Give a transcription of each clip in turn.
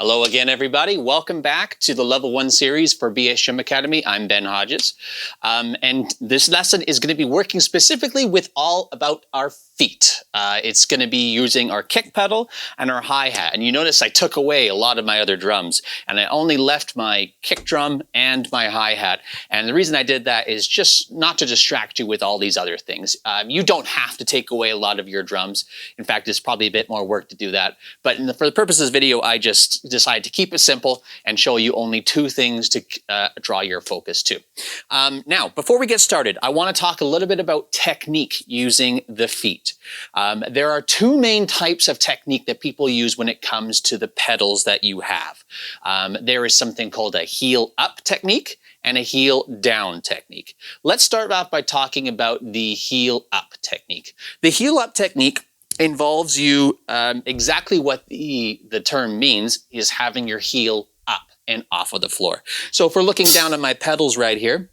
Hello again, everybody. Welcome back to the Level 1 series for BS Gym Academy. I'm Ben Hodges. And this lesson is going to be working specifically with all about our feet. It's going to be using our kick pedal and our hi-hat. And you notice I took away a lot of my other drums, and I only left my kick drum and my hi-hat. And the reason I did that is just not to distract you with all these other things. You don't have to take away a lot of your drums. In fact, it's probably a bit more work to do that. But for the purpose of this video, I just decided to keep it simple and show you only two things to draw your focus to. Now, before we get started, I want to talk a little bit about technique using the feet. There are two main types of technique that people use when it comes to the pedals that you have. There is something called a heel up technique and a heel down technique. Let's start off by talking about the heel up technique. The heel up technique involves you exactly what the term means, is having your heel up and off of the floor. So if we're looking down at my pedals right here,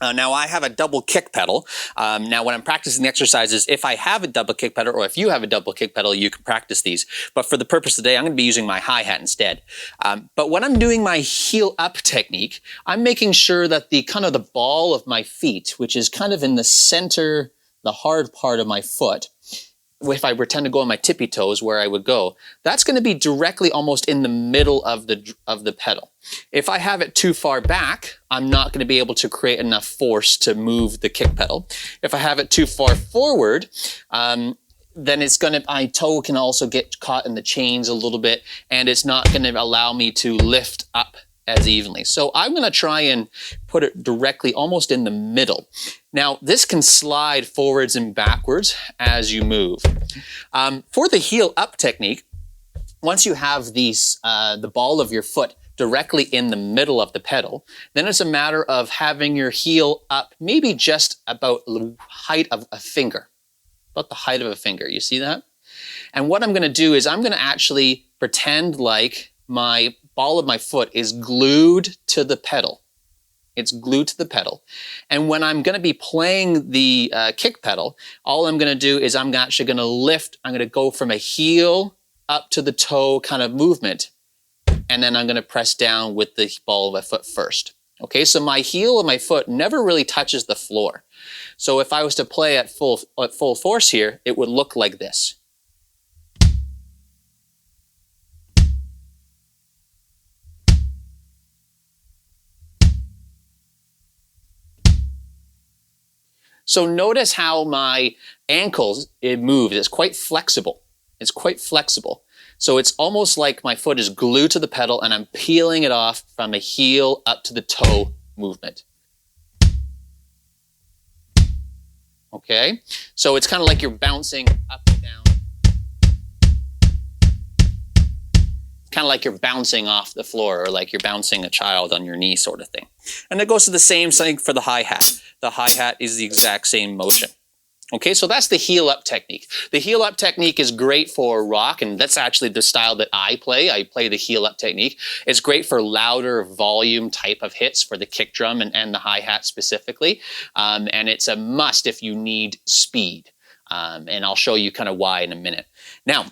now I have a double kick pedal. Now when I'm practicing the exercises, if I have a double kick pedal, or if you have a double kick pedal, you can practice these. But for the purpose of today, I'm going to be using my hi-hat instead. But when I'm doing my heel up technique, I'm making sure that the ball of my feet, which is kind of in the center, the hard part of my foot, if I pretend to go on my tippy toes where I would go, that's going to be directly almost in the middle of the pedal. If I have it too far back, I'm not going to be able to create enough force to move the kick pedal. If I have it too far forward, then my toe can also get caught in the chains a little bit, and it's not going to allow me to lift up as evenly. So I'm going to try and put it directly almost in the middle. Now, this can slide forwards and backwards as you move. For the heel up technique, once you have the ball of your foot directly in the middle of the pedal, then it's a matter of having your heel up maybe just about the height of a finger. About the height of a finger, you see that? And what I'm going to do is I'm going to actually pretend like my ball of my foot is glued to the pedal. It's glued to the pedal. And when I'm going to be playing the kick pedal, all I'm going to do is I'm actually going to lift. I'm going to go from a heel up to the toe kind of movement. And then I'm going to press down with the ball of my foot first. Okay, so my heel of my foot never really touches the floor. So if I was to play at full force here, it would look like this. So notice how my ankles, it moves. It's quite flexible. It's quite flexible. So it's almost like my foot is glued to the pedal and I'm peeling it off from a heel up to the toe movement. Okay? So it's kind of like you're bouncing up and down. Kind of like you're bouncing off the floor, or like you're bouncing a child on your knee sort of thing. And it goes to the same thing for the hi-hat. The hi-hat is the exact same motion. Okay, so that's the heel up technique. The heel up technique is great for rock, and that's actually the style that I play. I play the heel up technique. It's great for louder volume type of hits for the kick drum and the hi-hat specifically. And it's a must if you need speed. And I'll show you kind of why in a minute. Now,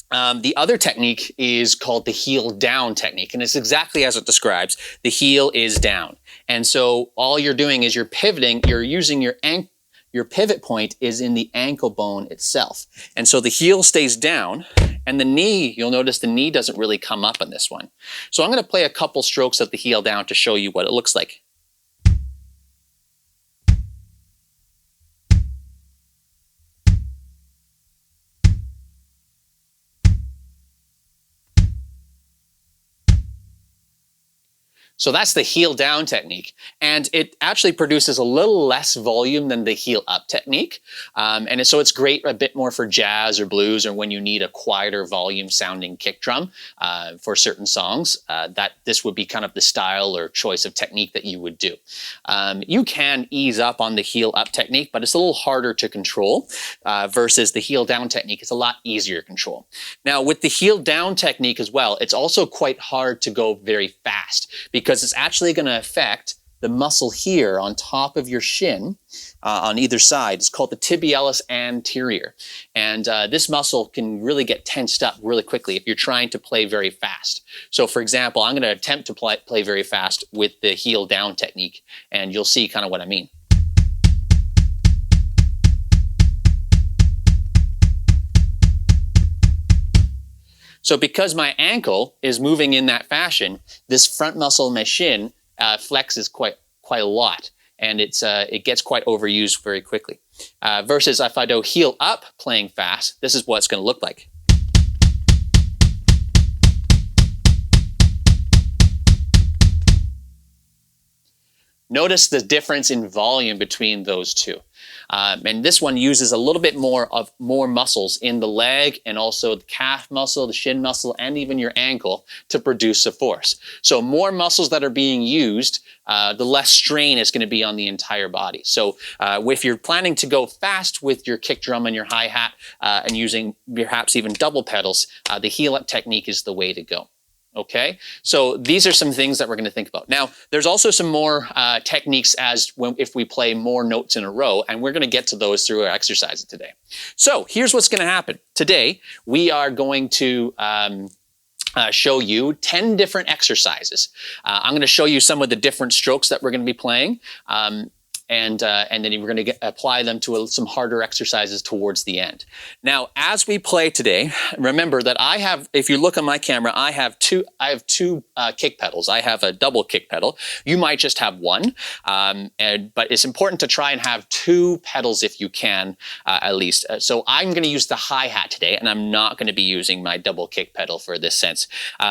the other technique is called the heel down technique, and it's exactly as it describes. The heel is down. And so all you're doing is you're pivoting, you're using your pivot point is in the ankle bone itself. And so the heel stays down, and the knee, you'll notice the knee doesn't really come up on this one. So I'm going to play a couple strokes of the heel down to show you what it looks like. So that's the heel down technique. And it actually produces a little less volume than the heel up technique. So it's great a bit more for jazz or blues, or when you need a quieter volume sounding kick drum for certain songs. This would be kind of the style or choice of technique that you would do. You can ease up on the heel up technique, but it's a little harder to control versus the heel down technique. It's a lot easier to control. Now with the heel down technique as well, it's also quite hard to go very fast, because it's actually going to affect the muscle here on top of your shin on either side is called the tibialis anterior. And this muscle can really get tensed up really quickly if you're trying to play very fast. So for example, I'm going to attempt to play very fast with the heel down technique, and you'll see kind of what I mean. So because my ankle is moving in that fashion, this front muscle in my shin flexes quite a lot, and it gets quite overused very quickly. Versus if I do heel up playing fast, this is what it's going to look like. Notice the difference in volume between those two. And this one uses a little bit more muscles in the leg and also the calf muscle, the shin muscle, and even your ankle to produce a force. So more muscles that are being used, the less strain is going to be on the entire body. So if you're planning to go fast with your kick drum and your hi-hat and using perhaps even double pedals, the heel up technique is the way to go. Okay, so these are some things that we're going to think about. Now, there's also some more techniques if we play more notes in a row, and we're going to get to those through our exercises today. So here's what's going to happen. Today, we are going to show you 10 different exercises. I'm going to show you some of the different strokes that we're going to be playing. And then we're going to apply them to some harder exercises towards the end. Now, as we play today, remember that if you look on my camera, I have two kick pedals. I have a double kick pedal. You might just have one, but it's important to try and have two pedals if you can, at least. So I'm going to use the hi-hat today, and I'm not going to be using my double kick pedal for this sense,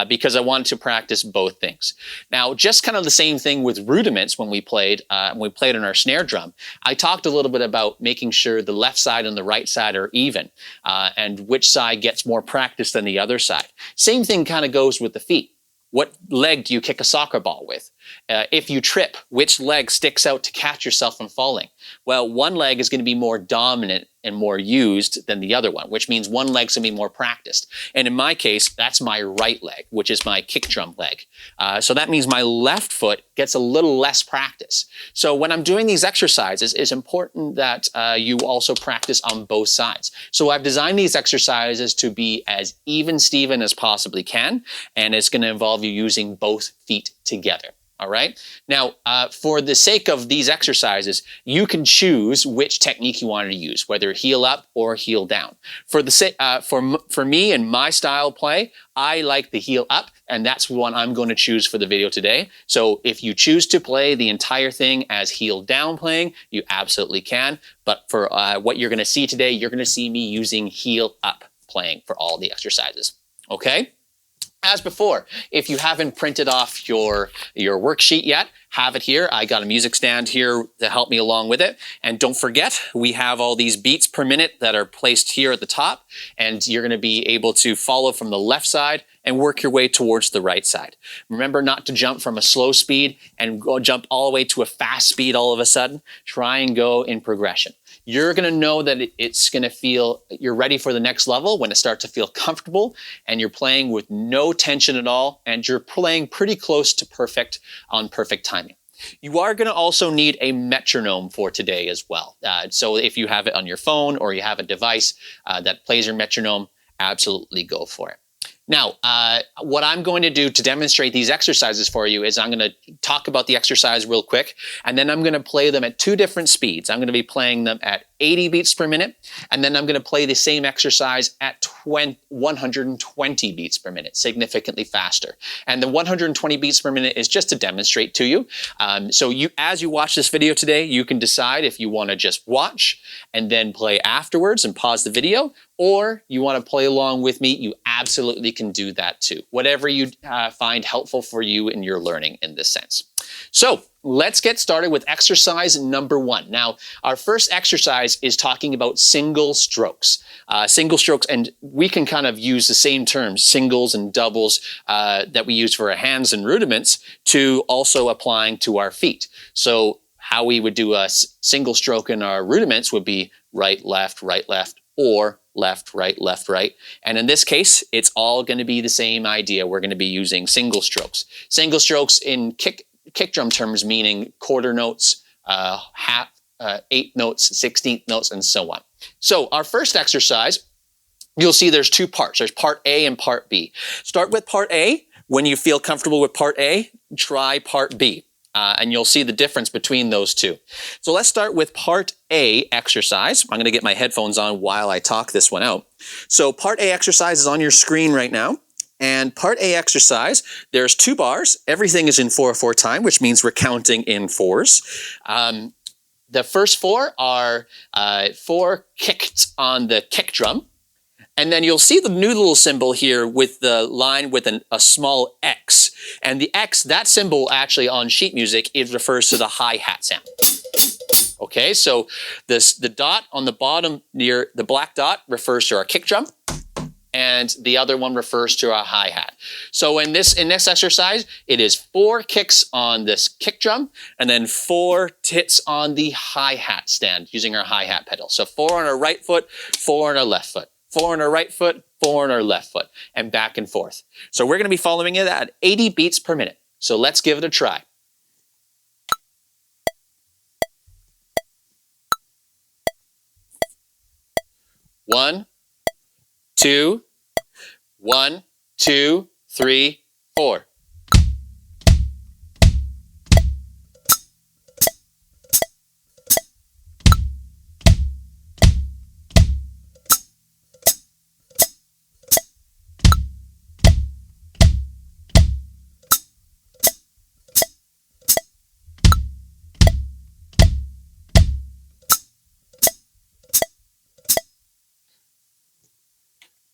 because I want to practice both things. Now, just kind of the same thing with rudiments when we played on our snare drum. I talked a little bit about making sure the left side and the right side are even, and which side gets more practice than the other side. Same thing kind of goes with the feet. What leg do you kick a soccer ball with? If you trip, which leg sticks out to catch yourself from falling? Well, one leg is going to be more dominant and more used than the other one, which means one leg's going to be more practiced. And in my case, that's my right leg, which is my kick drum leg. So that means my left foot gets a little less practice. So when I'm doing these exercises, it's important that you also practice on both sides. So I've designed these exercises to be as even-steven as possibly can, and it's going to involve you using both feet together. All right. Now, for the sake of these exercises, you can choose which technique you want to use, whether heel up or heel down. For me and my style of play, I like the heel up, and that's the one I'm going to choose for the video today. So if you choose to play the entire thing as heel down playing, you absolutely can. But for what you're going to see today, you're going to see me using heel up playing for all the exercises. Okay. As before, if you haven't printed off your worksheet yet, have it here. I got a music stand here to help me along with it. And don't forget, we have all these beats per minute that are placed here at the top, and you're going to be able to follow from the left side and work your way towards the right side. Remember not to jump from a slow speed and jump all the way to a fast speed all of a sudden. Try and go in progression. You're going to know that it's going to feel, you're ready for the next level when it starts to feel comfortable and you're playing with no tension at all, and you're playing pretty close to perfect on perfect timing. You are going to also need a metronome for today as well. So if you have it on your phone or you have a device that plays your metronome, absolutely go for it. Now, what I'm going to do to demonstrate these exercises for you is I'm going to talk about the exercise real quick, and then I'm going to play them at two different speeds. I'm going to be playing them at 80 beats per minute, and then I'm going to play the same exercise at 120 beats per minute, significantly faster. And the 120 beats per minute is just to demonstrate to you. So as you watch this video today, you can decide if you want to just watch and then play afterwards and pause the video, or you want to play along with me, you absolutely can do that too. Whatever you find helpful for you in your learning in this sense. So let's get started with exercise number 1. Now, our first exercise is talking about single strokes. And we can kind of use the same terms, singles and doubles, that we use for our hands and rudiments to also applying to our feet. So how we would do a single stroke in our rudiments would be right, left, or left, right. And in this case, it's all going to be the same idea. We're going to be using single strokes. Single strokes in kick kick drum terms meaning quarter notes, half, eighth notes, 16th notes, and so on. So our first exercise, you'll see there's two parts. There's part A and part B. Start with part A. When you feel comfortable with part A, try part B. And you'll see the difference between those two. So let's start with part A exercise. I'm going to get my headphones on while I talk this one out. So part A exercise is on your screen right now. And part A exercise, there's 2 bars. Everything is in 4/4 time, which means we're counting in 4s. The first 4 are 4 kicks on the kick drum. And then you'll see the new little symbol here with the line with a small X. And the X, that symbol actually on sheet music, it refers to the hi-hat sound. Okay, so the dot on the bottom near the black dot refers to our kick drum. And the other one refers to our hi-hat. So in this exercise, it is 4 kicks on this kick drum and then 4 hits on the hi-hat stand using our hi-hat pedal. So 4 on our right foot, 4 on our left foot. 4 on our right foot, 4 on our left foot, and back and forth. So we're going to be following it at 80 beats per minute. So let's give it a try. 1, 2, 1, 2, 3, 4.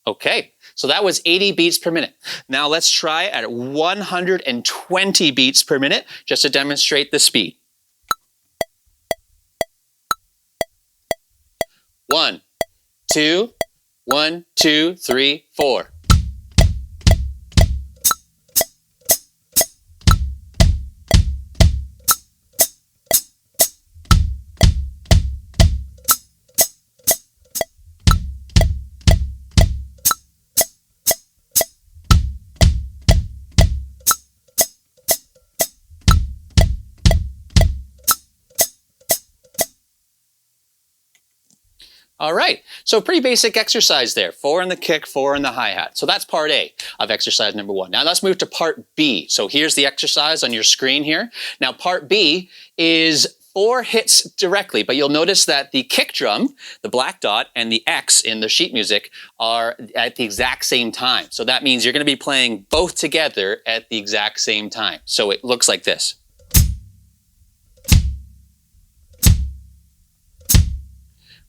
Okay, so that was 80 beats per minute. Now let's try at 120 beats per minute just to demonstrate the speed. 1, 2, 1, 2, 3, 4. All right, so pretty basic exercise there. 4 on the kick, 4 on the hi-hat. So that's part A of exercise number 1. Now let's move to part B. So here's the exercise on your screen here. Now part B is 4 hits directly, but you'll notice that the kick drum, the black dot, and the X in the sheet music are at the exact same time. So that means you're going to be playing both together at the exact same time. So it looks like this.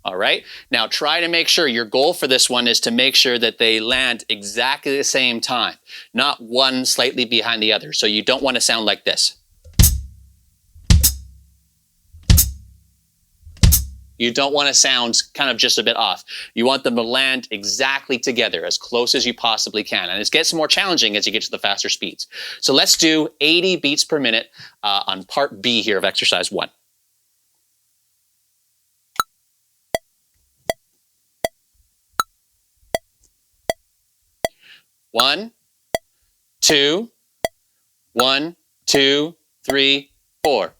All right, now try to make sure, your goal for this one is to make sure that they land exactly the same time, not one slightly behind the other. So you don't want to sound like this. You don't want to sound kind of just a bit off. You want them to land exactly together, as close as you possibly can. And it gets more challenging as you get to the faster speeds. So let's do 80 beats per minute on part B here of exercise 1. 1, 2, 1, 2, 3, 4.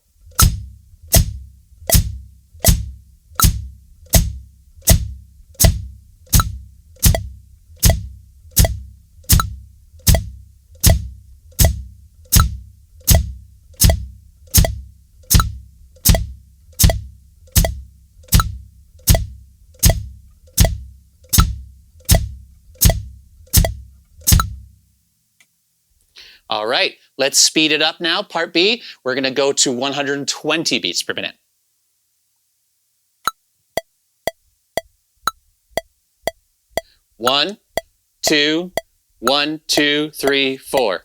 All right, let's speed it up now. Part B, we're going to go to 120 beats per minute. 1, 2, 1, 2, 3, 4.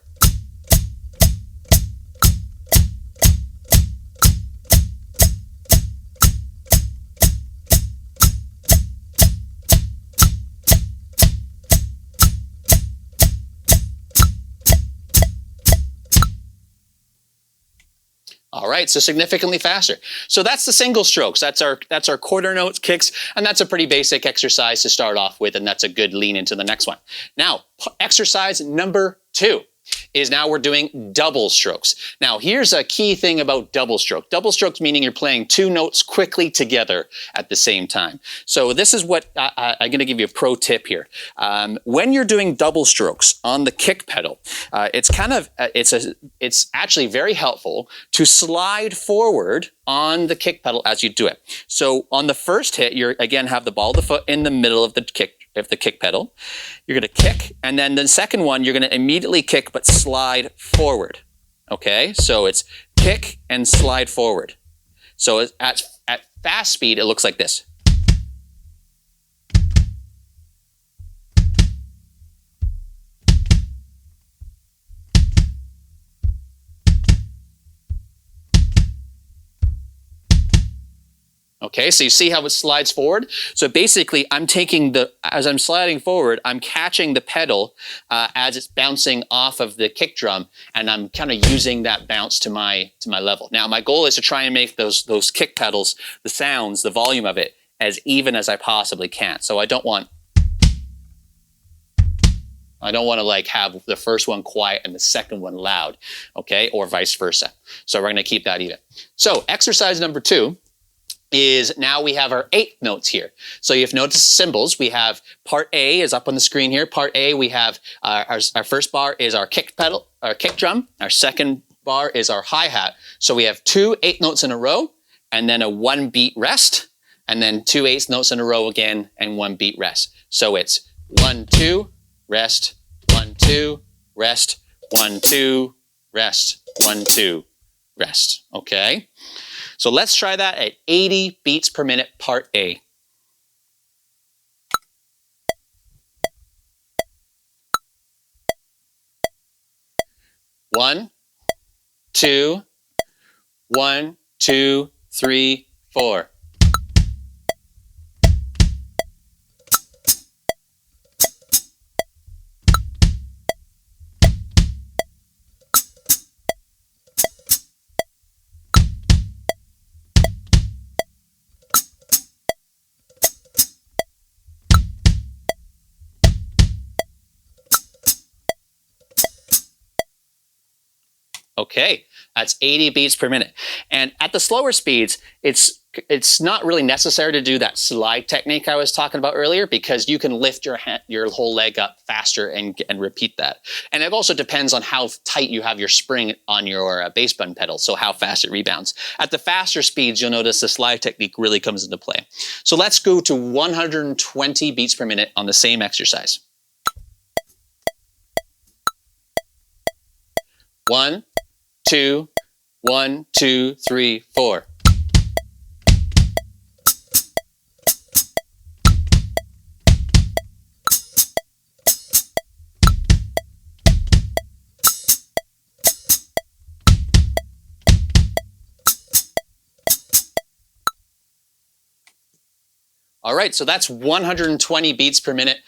All right, so significantly faster. So that's the single strokes. That's our quarter notes, kicks, and that's a pretty basic exercise to start off with, and that's a good lean into the next one. Now, exercise number 2 is now we're doing double strokes. Now, here's a key thing about double stroke. Double strokes meaning you're playing two notes quickly together at the same time. So this is what I'm going to give you a pro tip here. When you're doing double strokes on the kick pedal, it's actually very helpful to slide forward on the kick pedal as you do it. So on the first hit, you again have the ball of the foot in the middle of the kick pedal. You're going to kick, and then the second one you're going to immediately kick but slide forward. Okay, so it's kick and slide forward. So at fast speed, it looks like this. Okay, so you see how it slides forward? So basically, as I'm sliding forward, I'm catching the pedal as it's bouncing off of the kick drum, and I'm kind of using that bounce to my level. Now, my goal is to try and make those kick pedals, the sounds, the volume of it, as even as I possibly can. So I don't want to like have the first one quiet and the second one loud, okay, or vice versa. So we're going to keep that even. So exercise number 2. Is now we have our 8 notes here. So you've noticed symbols. We have part A is up on the screen here. Part A, we have our first bar is our kick pedal, our kick drum. Our second bar is our hi-hat. So we have 2 8 notes in a row, and then a 1 beat rest, and then 2 8 notes in a row again, and 1 beat rest. So it's 1 2 rest, 1 2 rest, 1 2 rest, 1 2 rest. Okay. So let's try that at 80 beats per minute, part A. One, two, 1 2 3 4. Okay, that's 80 beats per minute. And at the slower speeds, it's not really necessary to do that slide technique I was talking about earlier, because you can lift your whole leg up faster and repeat that. And it also depends on how tight you have your spring on your bass button pedal, so how fast it rebounds. At the faster speeds, you'll notice the slide technique really comes into play. So let's go to 120 beats per minute on the same exercise. 1 2 1 2 3 4. All right, so that's 120 beats per minute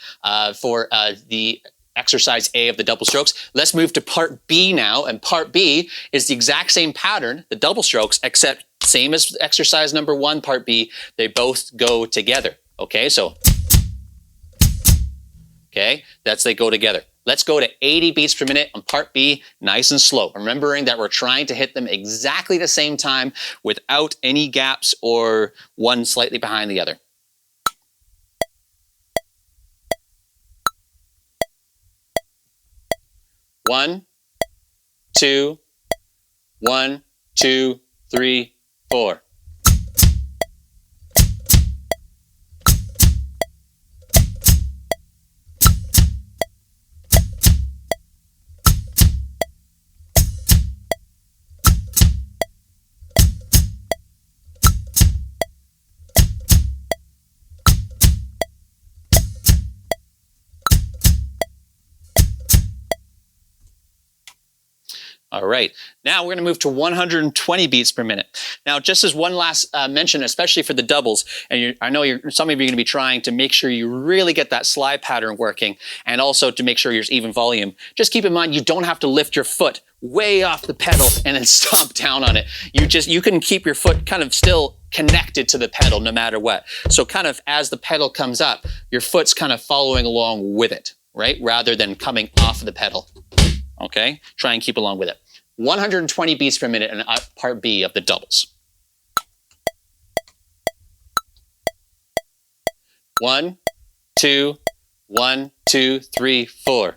for the exercise A of the double strokes. Let's move to part B now, and part B is the exact same pattern, the double strokes, except same as exercise number 1, part B, they both go together. Okay, so, okay, they go together. Let's go to 80 beats per minute on part B, nice and slow, remembering that we're trying to hit them exactly the same time without any gaps or one slightly behind the other. 1 2 1 2 3 4. All right, now we're going to move to 120 beats per minute. Now, just as one last mention, especially for the doubles, and I know some of you are going to be trying to make sure you really get that slide pattern working, and also to make sure there's even volume. Just keep in mind, you don't have to lift your foot way off the pedal and then stomp down on it. You can keep your foot kind of still connected to the pedal no matter what. So kind of as the pedal comes up, your foot's kind of following along with it, right? Rather than coming off of the pedal. Okay, try and keep along with it. 120 beats per minute in part B of the doubles. 1, 2, 1, 2, 3, 4.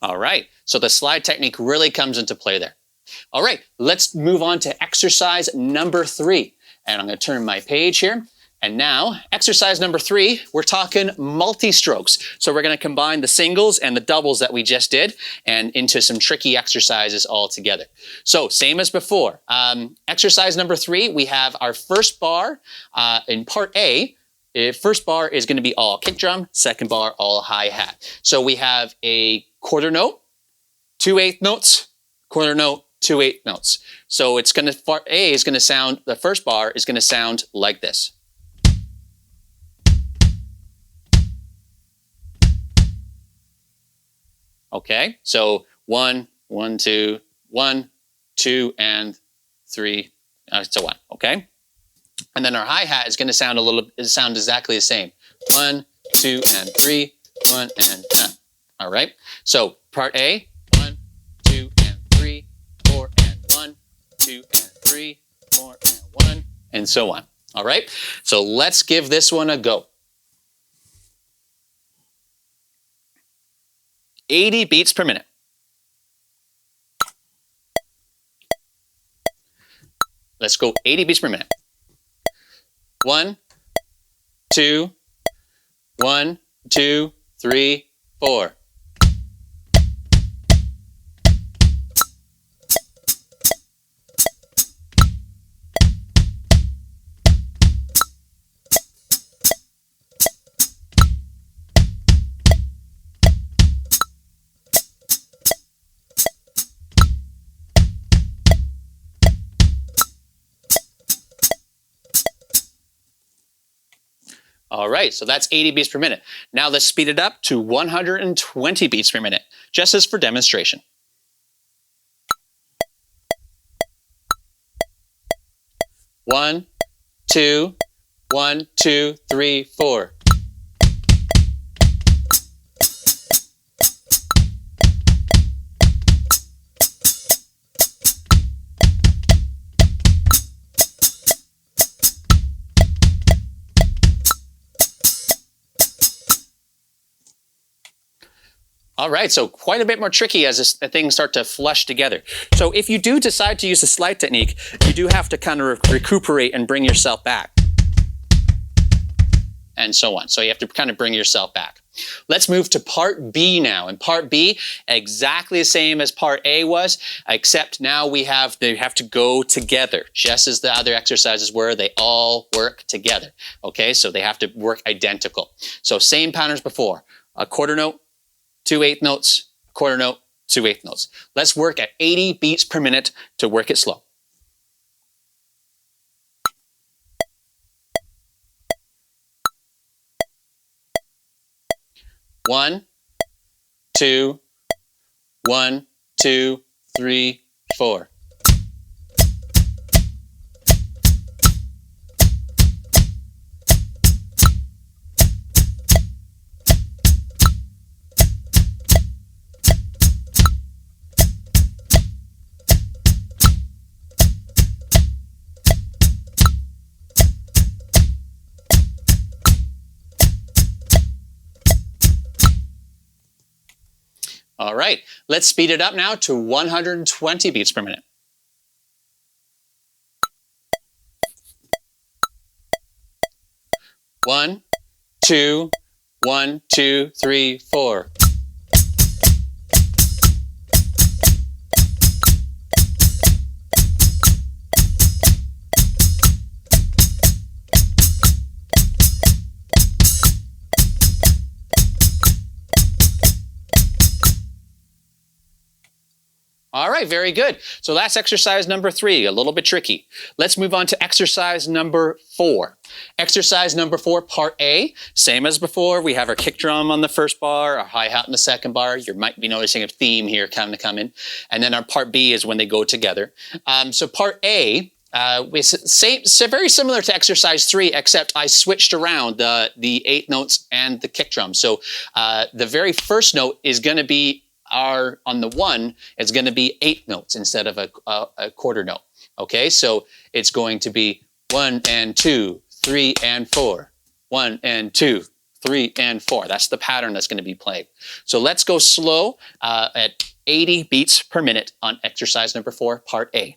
All right, so the slide technique really comes into play there. All right, let's move on to exercise number 3. And I'm going to turn my page here. And now, exercise number 3, we're talking multi-strokes. So we're going to combine the singles and the doubles that we just did and into some tricky exercises all together. So same as before. Exercise number 3, we have our first bar in part A. First bar is going to be all kick drum, second bar all hi-hat. So we have a quarter note, 2/8 notes, quarter note, 2/8 notes. So it's going to, part A is going to sound, the first bar is going to sound like this. Okay, so 1, 1, 2, 1, 2, and 3, so on. Okay, and then our hi-hat is going to sound exactly the same. 1, 2, and 3, 1, and all right. So part A, 1, 2, and 3, 4, and 1, 2, and 3, 4, and 1, and so on. All right. So let's give this one a go. 80 beats per minute. Let's go 80 beats per minute. 1, 2, 1, 2, 3, 4. All right, so that's 80 beats per minute. Now let's speed it up to 120 beats per minute, just as for demonstration. 1, 2, 1, 2, 3, 4. All right, so quite a bit more tricky as things start to flush together. So if you do decide to use the slide technique, you do have to kind of recuperate and bring yourself back. And so on. So you have to kind of bring yourself back. Let's move to part B now. And part B, exactly the same as part A was, except now they have to go together, just as the other exercises were. They all work together. Okay, so they have to work identical. So same patterns before. A quarter note, 2/8 notes, quarter note, 2/8 notes. Let's work at 80 beats per minute to work it slow. One, 2, 1, 2, 3, 4. All right, let's speed it up now to 120 beats per minute. 1, 2, 1, 2, 3, 4. All right, very good. So that's exercise number 3, a little bit tricky. Let's move on to exercise number 4. Exercise number 4, part A, same as before. We have our kick drum on the first bar, our hi-hat in the second bar. You might be noticing a theme here kind of come in. And then our part B is when they go together. So part A, very similar to exercise 3, except I switched around the 8 notes and the kick drum. So the very first note is going to be on the 1, it's going to be 8 notes instead of a quarter note. Okay, so it's going to be 1 and 2, 3 and 4. 1 and 2, 3 and 4. That's the pattern that's going to be played. So let's go slow at 80 beats per minute on exercise number 4, part A.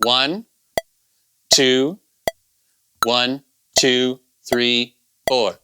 1, 2, 1, 2, 3, 4.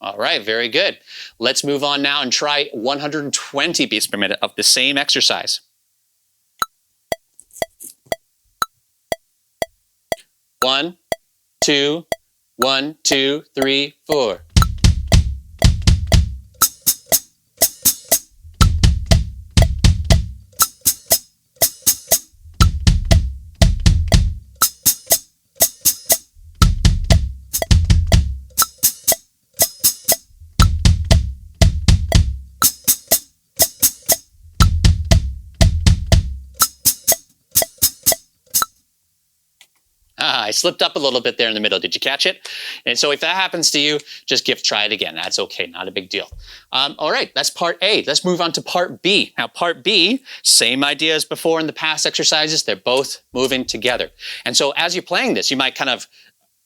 All right, very good. Let's move on now and try 120 beats per minute of the same exercise. 1, 2, 1, 2, 3, 4. I slipped up a little bit there in the middle. Did you catch it? And so if that happens to you, just try it again. That's okay, not a big deal. All right, that's part A. Let's move on to part B. Now part B, same idea as before in the past exercises. They're both moving together. And so as you're playing this, you might kind of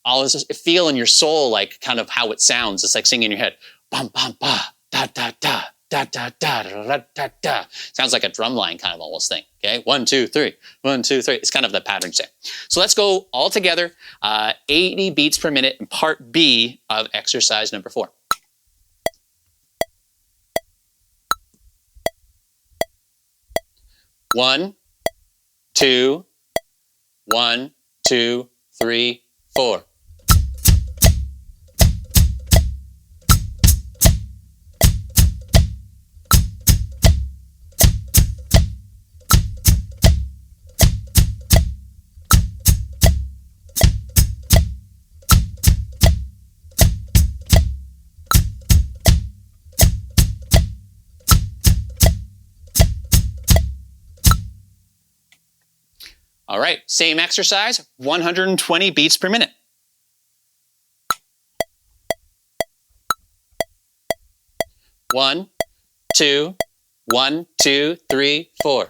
always feel in your soul like kind of how it sounds. It's like singing in your head. Bum, bum, ba, da, da, da. Da, da, da, da, da, da, da. Sounds like a drum line kind of almost thing. Okay, 1, 2, 3, 1, 2, 3. It's kind of the pattern set. So let's go all together, 80 beats per minute in part B of exercise number 4. 1, 2, 1, 2, 3, 4. All right, same exercise, 120 beats per minute. 1, 2, 1, 2, 3, 4.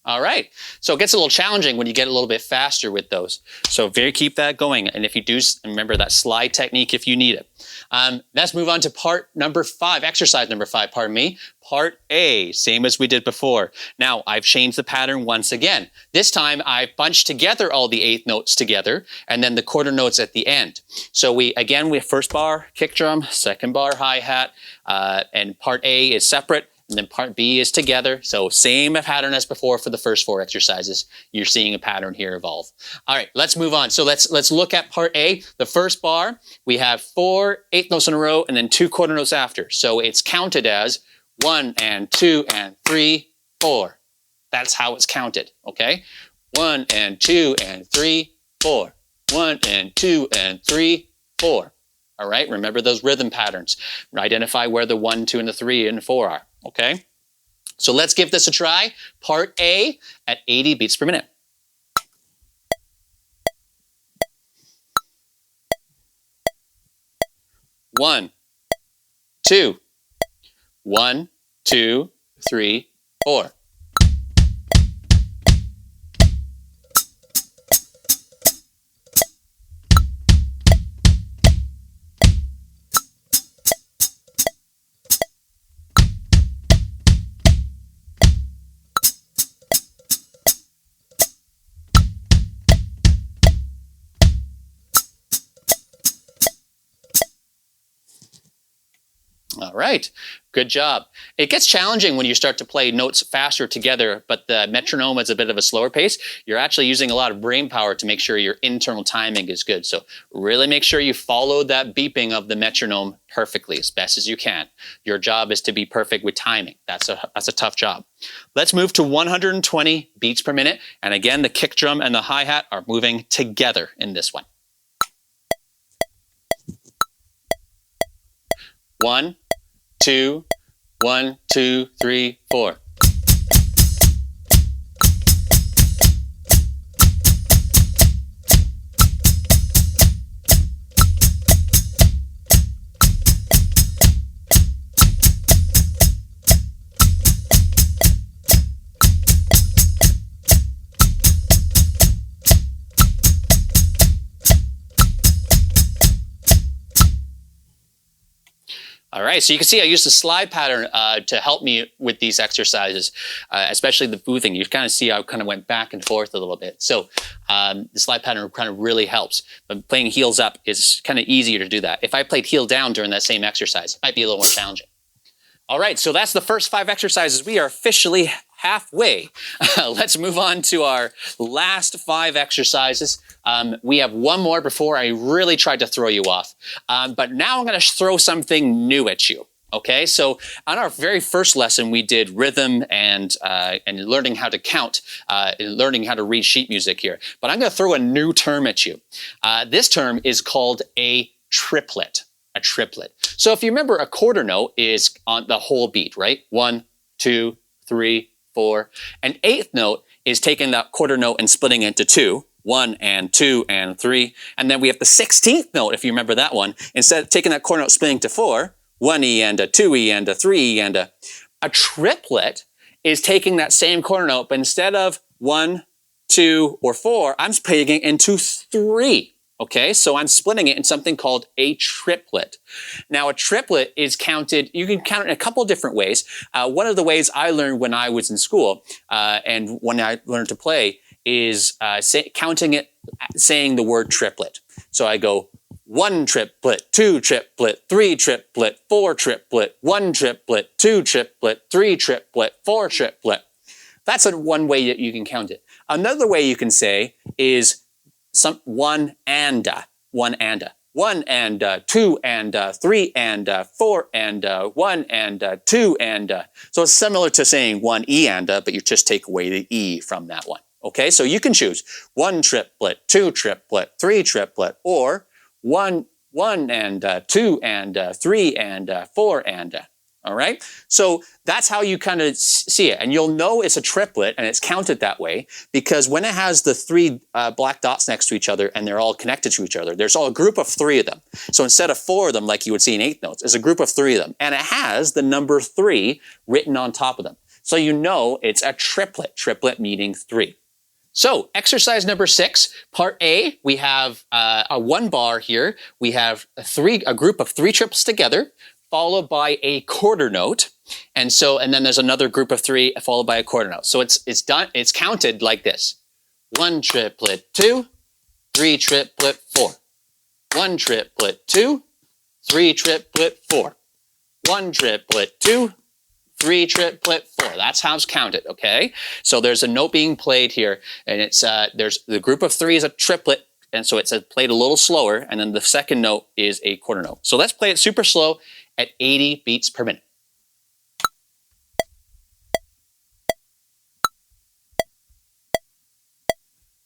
All right, so it gets a little challenging when you get a little bit faster with those. So keep that going. And if you do, remember that slide technique if you need it. Let's move on to part number 5, exercise number 5, pardon me. Part A, same as we did before. Now, I've changed the pattern once again. This time, I've bunched together all the 8 notes together and then the quarter notes at the end. So we have first bar, kick drum, second bar, hi-hat, and part A is separate. And then part B is together. So same pattern as before for the first 4 exercises. You're seeing a pattern here evolve. All right, let's move on. So let's look at part A. The first bar, we have 4 8 notes in a row and then 2 quarter notes after. So it's counted as 1 and 2 and 3, 4. That's how it's counted, okay? 1 and 2 and 3, 4. 1 and 2 and 3, 4. All right, remember those rhythm patterns. Identify where the 1, 2, and the 3 and 4 are. Okay, so let's give this a try. Part A at 80 beats per minute. 1, 2. 1, 2, 3, 4. All right, good job. It gets challenging when you start to play notes faster together, but the metronome is a bit of a slower pace. You're actually using a lot of brain power to make sure your internal timing is good. So really make sure you follow that beeping of the metronome perfectly as best as you can. Your job is to be perfect with timing. That's a tough job. Let's move to 120 beats per minute. And again, the kick drum and the hi-hat are moving together in this one. 1, 2, 1, 2, 3, 4. All right, so you can see I used the slide pattern to help me with these exercises, especially the boothing. You kind of see how I kind of went back and forth a little bit. So the slide pattern kind of really helps. But playing heels up is kind of easier to do that. If I played heel down during that same exercise, it might be a little more challenging. All right, so that's the first 5 exercises. We are officially halfway. Let's move on to our last 5 exercises. We have one more before I really tried to throw you off. But now I'm going to throw something new at you. Okay, so on our very first lesson, we did rhythm and learning how to count, learning how to read sheet music here. But I'm going to throw a new term at you. This term is called a triplet. A triplet. So if you remember, a quarter note is on the whole beat, right? 1, 2, 3, 4. An eighth note is taking that quarter note and splitting it into 2. 1 and 2 and 3. And then we have the 16th note, if you remember that one. Instead of taking that quarter note, splitting to 4, 1E and a 2E and a 3E and a triplet is taking that same quarter note, but instead of 1, 2, or 4, I'm splitting it into 3. Okay, so I'm splitting it in something called a triplet. Now, a triplet is counted, you can count it in a couple of different ways. One of the ways I learned when I was in school and when I learned to play is counting it, saying the word triplet. So I go 1 triplet, 2 triplet, 3 triplet, 4 triplet, 1 triplet, 2 triplet, 3 triplet, 4 triplet. That's one way that you can count it. Another way you can say is one and 2 and 3 and 4 and 1 and 2 and so it's similar to saying 1E and but you just take away the E from that one. Okay, so you can choose 1 triplet, 2 triplet, 3 triplet, or 1 and 2 and 3 and 4 and all right, so that's how you kind of see it. And you'll know it's a triplet and it's counted that way because when it has the 3 black dots next to each other and they're all connected to each other, there's all a group of 3 of them. So instead of 4 of them like you would see in eighth notes, it's a group of 3 of them. And it has the number 3 written on top of them. So you know it's a triplet, triplet meaning 3. So exercise number 6, part A, we have a 1 bar here. We have a group of 3 triplets together, followed by a quarter note. And then there's another group of 3 followed by a quarter note. So it's counted like this. 1 triplet, 2, 3 triplet, 4. 1 triplet, 2, 3 triplet, 4. 1 triplet, 2, 3 triplet, 4. That's how it's counted, okay? So there's a note being played here, and there's the group of 3 is a triplet, and so it's played a little slower, and then the second note is a quarter note. So let's play it super slow at 80 beats per minute.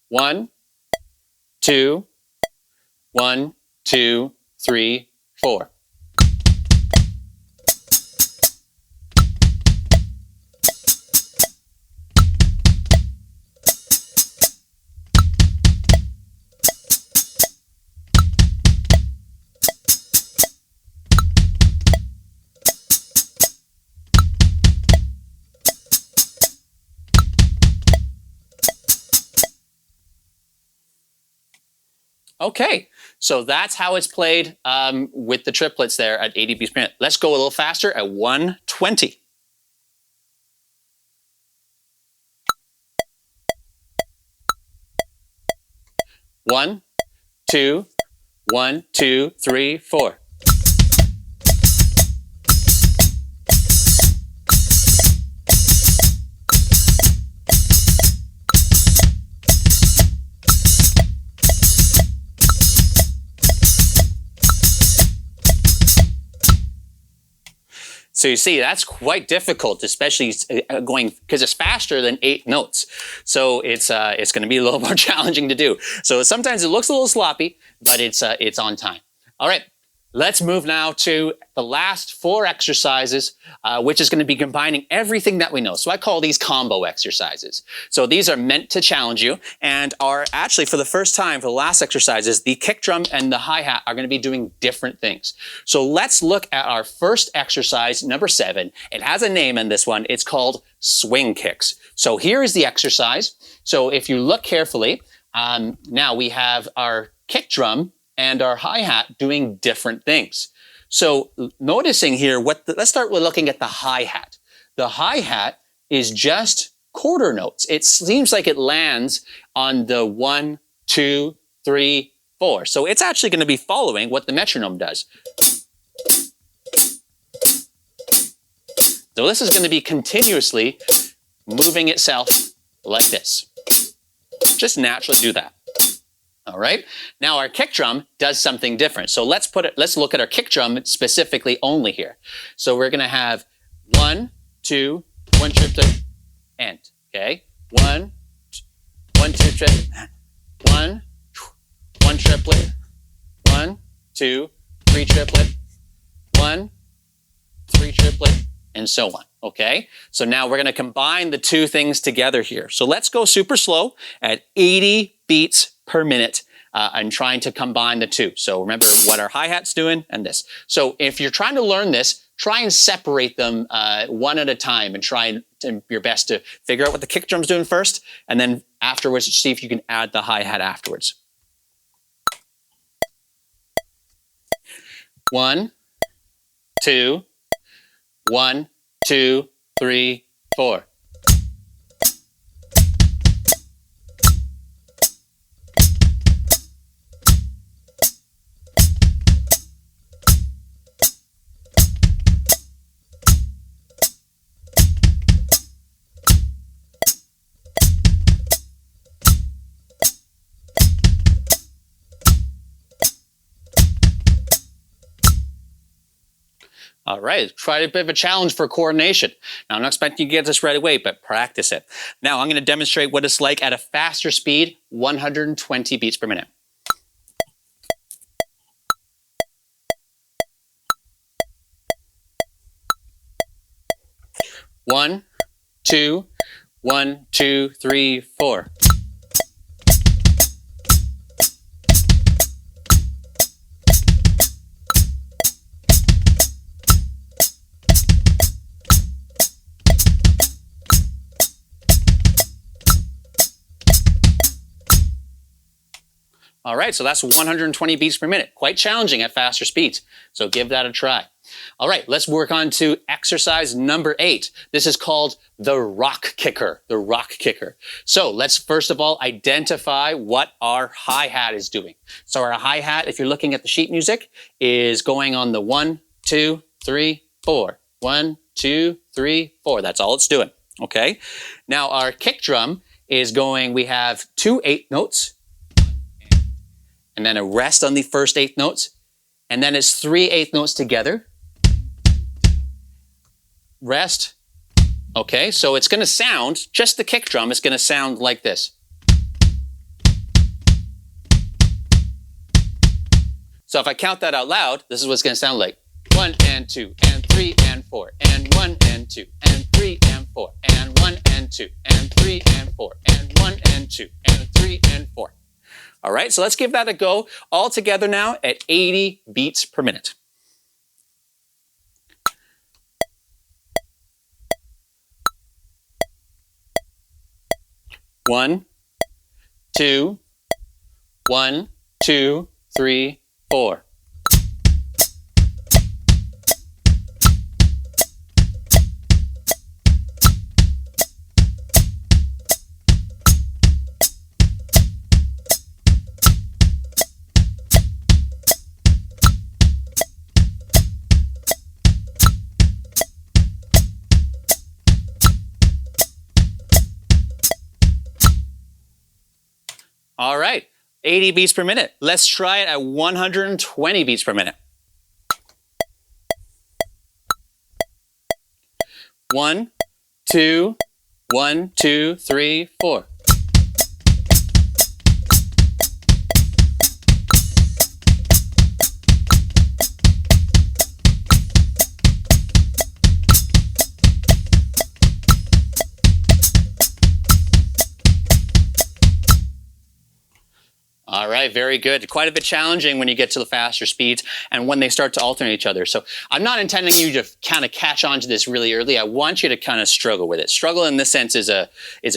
One, 2, 1, 2, 3, 4. Okay, so that's how it's played with the triplets there at 80 beats per minute. Let's go a little faster at 120. 1, 2, 1, 2, 3, 4. So you see, that's quite difficult, especially going, because it's faster than 8 notes. So it's going to be a little more challenging to do. So sometimes it looks a little sloppy, but it's on time. All right, let's move now to the last 4 exercises, which is going to be combining everything that we know. So I call these combo exercises. So these are meant to challenge you and are actually, for the first time, for the last exercises, the kick drum and the hi-hat are going to be doing different things. So let's look at our first exercise, number 7. It has a name in this one. It's called swing kicks. So here is the exercise. So if you look carefully, now we have our kick drum and our hi-hat doing different things. So noticing here, let's start with looking at the hi-hat. The hi-hat is just quarter notes. It seems like it lands on the 1, 2, 3, 4. So it's actually going to be following what the metronome does. So this is going to be continuously moving itself like this. Just naturally do that. All right. Now our kick drum does something different. So let's look at our kick drum specifically only here. So we're going to have 1, 2, 1 triplet, and okay, 1, 1, 2 triplet, 1, 1 triplet, 1, 2, 3 triplet, 1, 3 triplet, and so on. Okay. So now we're going to combine the 2 things together here. So let's go super slow at 80 beats per minute. I'm trying to combine the 2. So remember what our hi-hat's doing and this. So if you're trying to learn this, try and separate them one at a time and try your best to figure out what the kick drum's doing first, and then afterwards see if you can add the hi-hat afterwards. 1, 2, 1, 2, 3, 4. All right, try a bit of a challenge for coordination. Now, I'm not expecting you to get this right away, but practice it. Now, I'm going to demonstrate what it's like at a faster speed, 120 beats per minute. One, 2, 1, 2, 3, 4. All right, so that's 120 beats per minute. Quite challenging at faster speeds, so give that a try. All right, let's work on to exercise number 8. This is called the rock kicker, the rock kicker. So let's first of all identify what our hi-hat is doing. So our hi-hat, if you're looking at the sheet music, is going on the 1, 2, 3, 4. 1, 2, 3, 4. That's all it's doing, okay? Now our kick drum is going, we have 2 8 notes, and then a rest on the first 8 notes, and then it's 3 8 notes together. Rest. Okay, so it's going to sound, just the kick drum is going to sound like this. So if I count that out loud, this is what it's going to sound like. 1 and 2 and 3 and 4 and 1 and 2 and 3 and 4 and 1 and 2 and 3 and 4 and 1 and 2 and 3 and 4. All right, so let's give that a go all together now at 80 beats per minute. One, 2, 1, 2, 3, 4. All right, 80 beats per minute. Let's try it at 120 beats per minute. 1, 2, 1, 2, 3, 4. All right, very good. Quite a bit challenging when you get to the faster speeds and when they start to alternate each other. So I'm not intending you to kind of catch on to this really early. I want you to kind of struggle with it. Struggle in this sense is a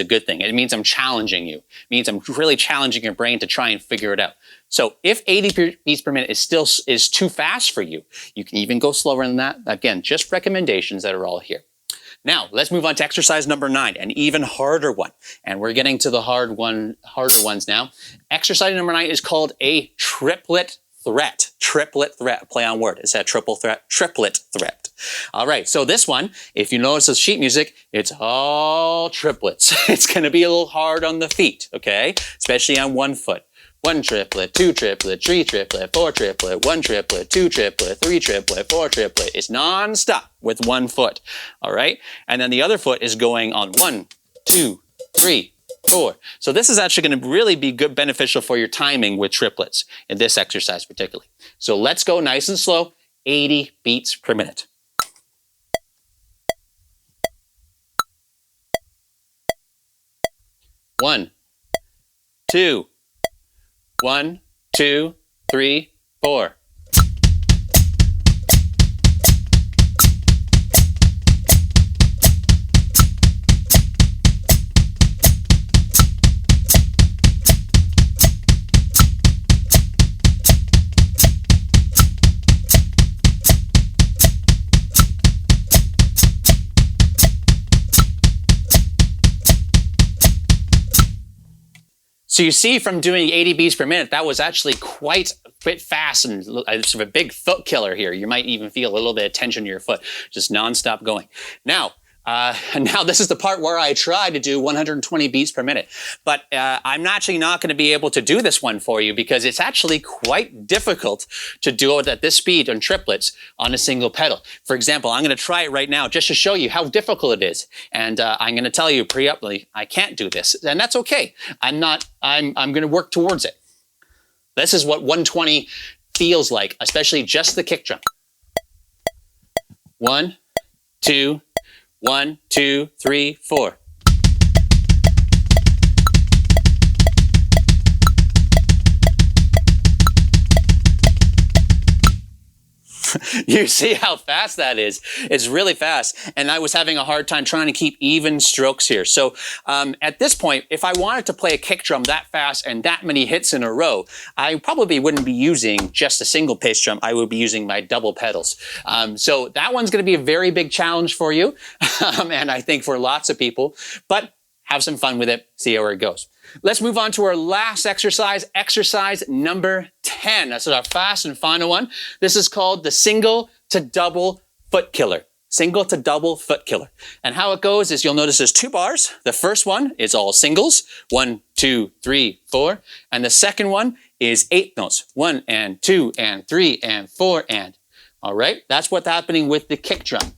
good thing. It means I'm challenging you. It means I'm really challenging your brain to try and figure it out. So if 80 beats per minute is too fast for you, you can even go slower than that. Again, just recommendations that are all here. Now, let's move on to exercise number 9, an even harder one. And we're getting to the harder ones now. Exercise number 9 is called a triplet threat. Triplet threat, play on word. It's a triple threat, triplet threat. All right, so this one, if you notice the sheet music, it's all triplets. It's gonna be a little hard on the feet, okay? Especially on one foot. 1 triplet, 2 triplet, 3 triplet, 4 triplet, 1 triplet, 2 triplet, 3 triplet, 4 triplet. It's non-stop with one foot, all right? And then the other foot is going on 1, 2, 3, 4. So this is actually going to really be good, beneficial for your timing with triplets in this exercise particularly. So let's go nice and slow, 80 beats per minute. 1, 2, 1, 2, 3, 4. So you see from doing 80 beats per minute, that was actually quite a bit fast and sort of a big foot killer here. You might even feel a little bit of tension in your foot, just nonstop going. Now this is the part where I try to do 120 beats per minute. But I'm actually not going to be able to do this one for you because it's actually quite difficult to do it at this speed on triplets on a single pedal. For example, I'm going to try it right now just to show you how difficult it is. And I'm going to tell you pre-uply, I can't do this. And that's okay. I'm going to work towards it. This is what 120 feels like, especially just the kick drum. 1, 2, 1, 2, 3, 4. You see how fast that is. It's really fast. And I was having a hard time trying to keep even strokes here. So at this point, if I wanted to play a kick drum that fast and that many hits in a row, I probably wouldn't be using just a single pitch drum. I would be using my double pedals. So that one's going to be a very big challenge for you. And I think for lots of people. But have some fun with it. See how it goes. Let's move on to our last exercise, exercise number 10. This is our fast and final one. This is called the single to double foot killer. Single to double foot killer. And how it goes is you'll notice there's 2 bars. The first one is all singles, 1, 2, 3, 4. And the second one is 8 notes, 1 and 2 and 3 and 4 and. All right, that's what's happening with the kick drum.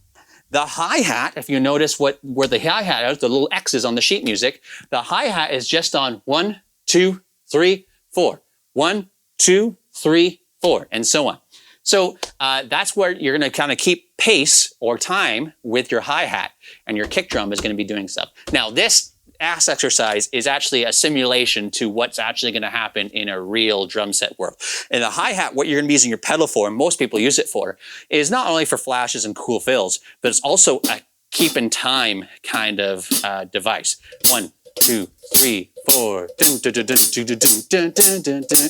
The hi-hat, if you notice where the hi-hat is, the little X's on the sheet music, the hi-hat is just on 1, 2, 3, 4. 1, 2, 3, 4, and so on. So that's where you're going to kind of keep pace or time with your hi-hat, and your kick drum is going to be doing stuff. Now, this ass exercise is actually a simulation to what's actually going to happen in a real drum set world. And the hi-hat, what you're going to be using your pedal for, and most people use it for, is not only for flashes and cool fills, but it's also a keep in time kind of device. 1, 2, 3, 4.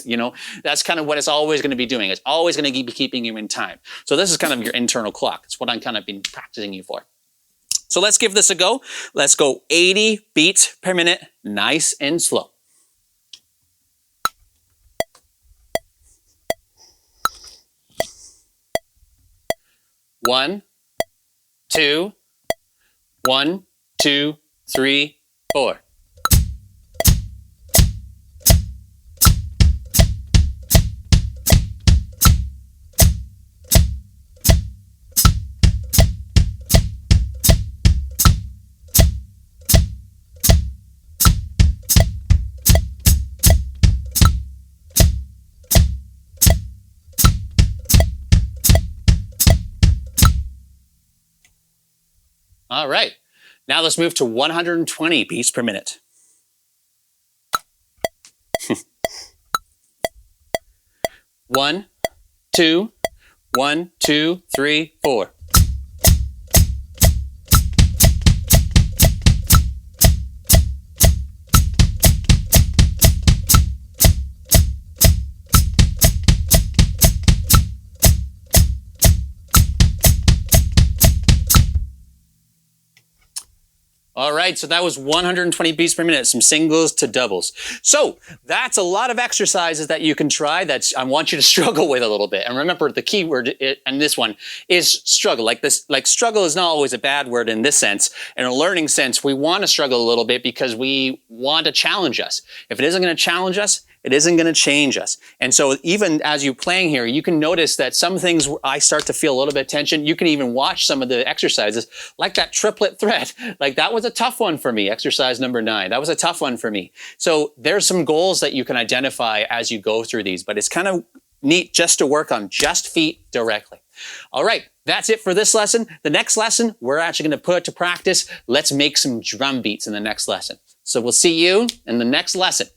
You know, that's kind of what it's always going to be doing. It's always going to be keeping you in time. So this is kind of your internal clock. It's what I'm kind of been practicing you for. So let's give this a go. Let's go 80 beats per minute, nice and slow. 1, 2, 1, 2, 3, 4. All right, now let's move to 120 beats per minute. 1, 2, 1, 2, 3, 4. All right, so that was 120 beats per minute, some singles to doubles. So that's a lot of exercises that you can try that I want you to struggle with a little bit. And remember, the key word in this one is struggle. Like struggle is not always a bad word in this sense. In a learning sense, we want to struggle a little bit because we want to challenge us. If it isn't going to challenge us, it isn't going to change us. And so even as you're playing here, you can notice that some things I start to feel a little bit of tension. You can even watch some of the exercises, like that triplet thread. Like that was a tough one for me, exercise number 9. That was a tough one for me. So there's some goals that you can identify as you go through these, but it's kind of neat just to work on just feet directly. All right, that's it for this lesson. The next lesson, we're actually going to put it to practice. Let's make some drum beats in the next lesson. So we'll see you in the next lesson.